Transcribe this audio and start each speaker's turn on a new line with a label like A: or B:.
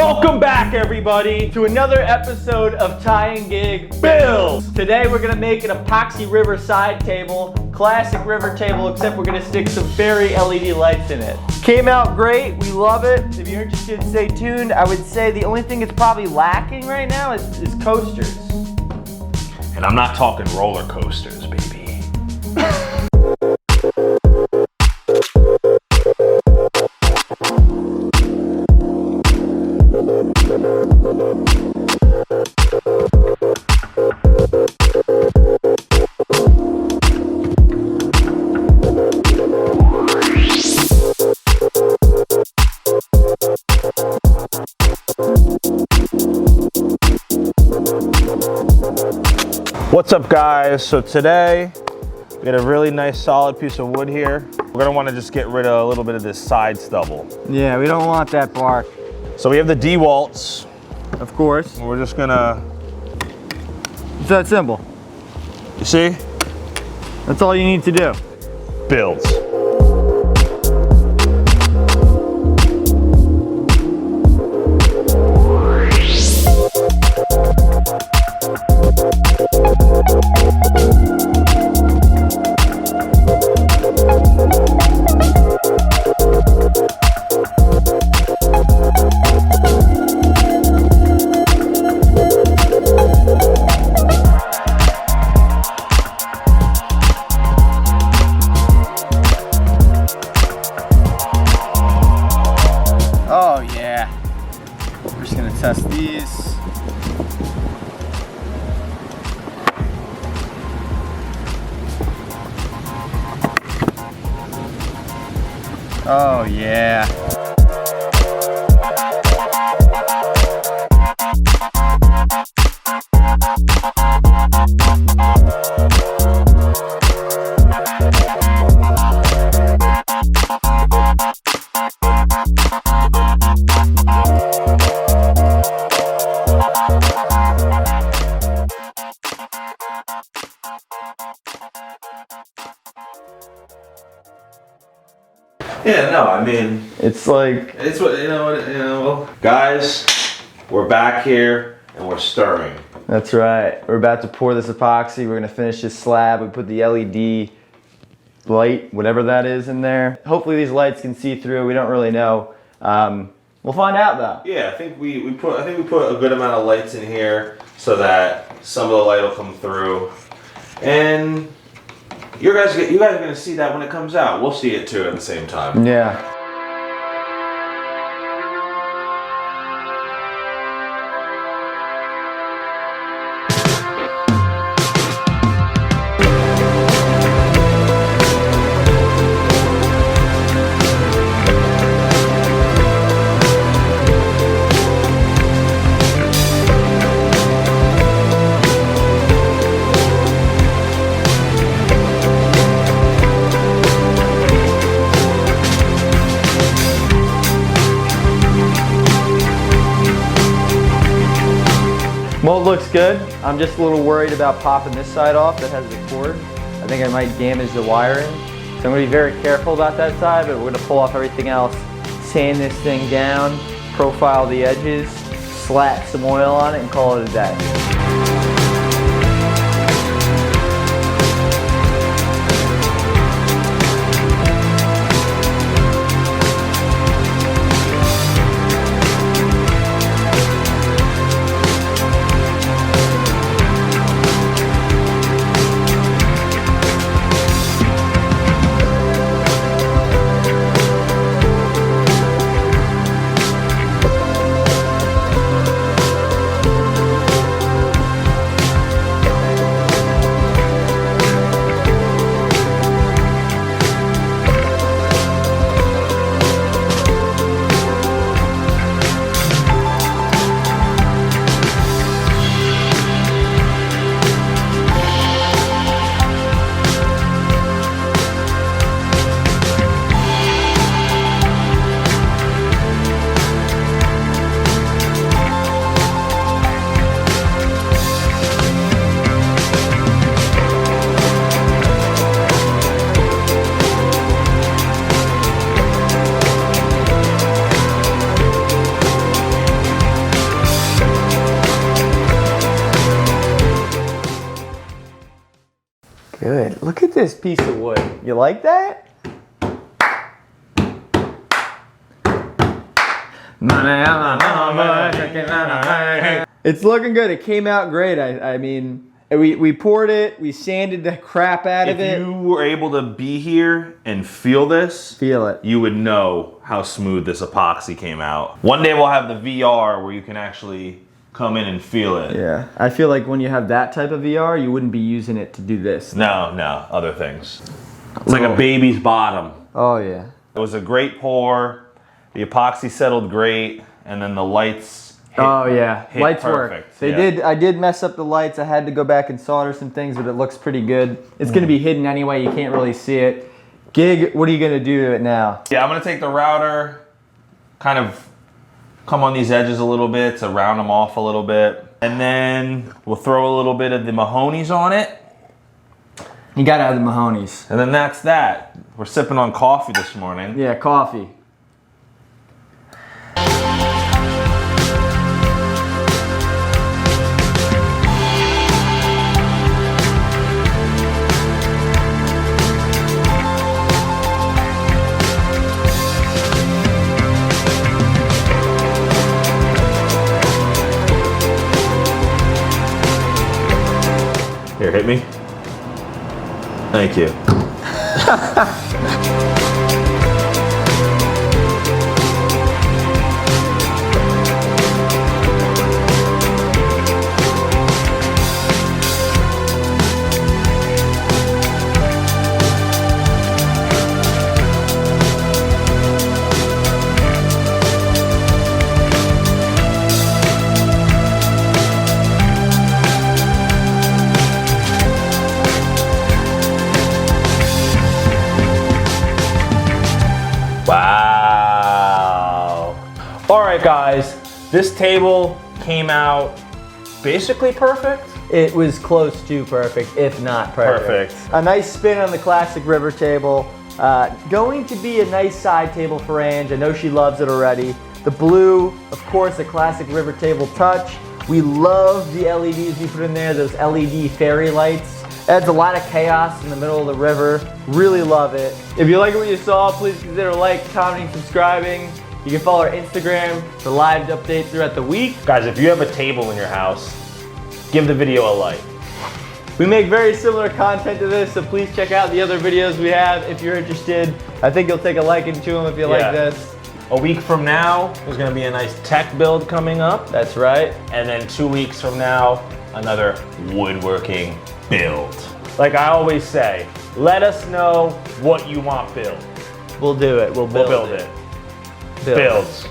A: Welcome back, everybody, to another episode of Tie and Gig Builds. Today we're gonna make an epoxy river side table, classic river table, except we're gonna stick some fairy LED lights in it. Came out great, we love it. If you're interested, stay tuned. I would say the only thing it's probably lacking right now is coasters.
B: And I'm not talking roller coasters, baby. What's up, guys? So today we got a really nice solid piece of wood here. We're gonna want to just get rid of a little bit of this side stubble.
A: Yeah, we don't want that bark.
B: So we have the DeWalt's.
A: Of course.
B: We're just gonna...
A: It's that simple.
B: You see?
A: That's all you need to do.
B: Builds.
A: Oh yeah. We're just gonna test these. Oh yeah.
B: Yeah, no, I mean,
A: It's like,
B: it's what, guys, we're back here and we're stirring.
A: that's right. We're about to pour this epoxy. We're gonna finish this slab. We put the LED light, whatever that is, in there. Hopefully these lights can see through. We don't really know. We'll find out though.
B: Yeah, I think we put a good amount of lights in here so that some of the light will come through, and you guys are gonna see that when it comes out. We'll see it too at the same time.
A: Yeah. Mold looks good. I'm just a little worried about popping this side off that has the cord. I think I might damage the wiring. So I'm gonna be very careful about that side, but we're gonna pull off everything else, sand this thing down, profile the edges, slap some oil on it, and call it a day. Good. Look at this piece of wood. You like that? It's looking good. It came out great. I mean, we poured it. We sanded the crap out of it.
B: If you were able to be here and feel this, you would know how smooth this epoxy came out. One day we'll have the VR where you can actually come in and feel it.
A: Yeah, I feel like when you have that type of VR, you wouldn't be using it to do this.
B: No, other things. It's like a baby's bottom.
A: Oh yeah.
B: It was a great pour. The epoxy settled great, and then the lights hit,
A: lights
B: perfect.
A: Work. They did. I did mess up the lights. I had to go back and solder some things, but it looks pretty good. It's gonna be hidden anyway. You can't really see it. Gig, what are you gonna do to it now?
B: Yeah, I'm gonna take the router, kind of come on these edges a little bit to round them off a little bit, and then we'll throw a little bit of the Mahoney's on it.
A: You gotta have the Mahoney's.
B: And then that's that. We're sipping on coffee this morning.
A: Yeah, coffee.
B: Here, hit me. Thank you. Wow. All right, guys, this table came out basically perfect.
A: It was close to perfect, if not perfect. A nice spin on the classic river table. Going to be a nice side table for Ange. I know she loves it already. The blue, of course, the classic river table touch. We love the LEDs we put in there, those LED fairy lights. Adds a lot of chaos in the middle of the river. Really love it. If you like what you saw, please consider liking, commenting, subscribing. You can follow our Instagram for live updates throughout the week.
B: Guys, if you have a table in your house, give the video a like.
A: We make very similar content to this, so please check out the other videos we have if you're interested. I think you'll take a liking to them if you like this.
B: A week from now, there's gonna be a nice tech build coming up.
A: That's right.
B: And then 2 weeks from now, another woodworking build. Like I always say, let us know what you want built.
A: We'll do it. We'll build
B: it.
A: Build.
B: Builds.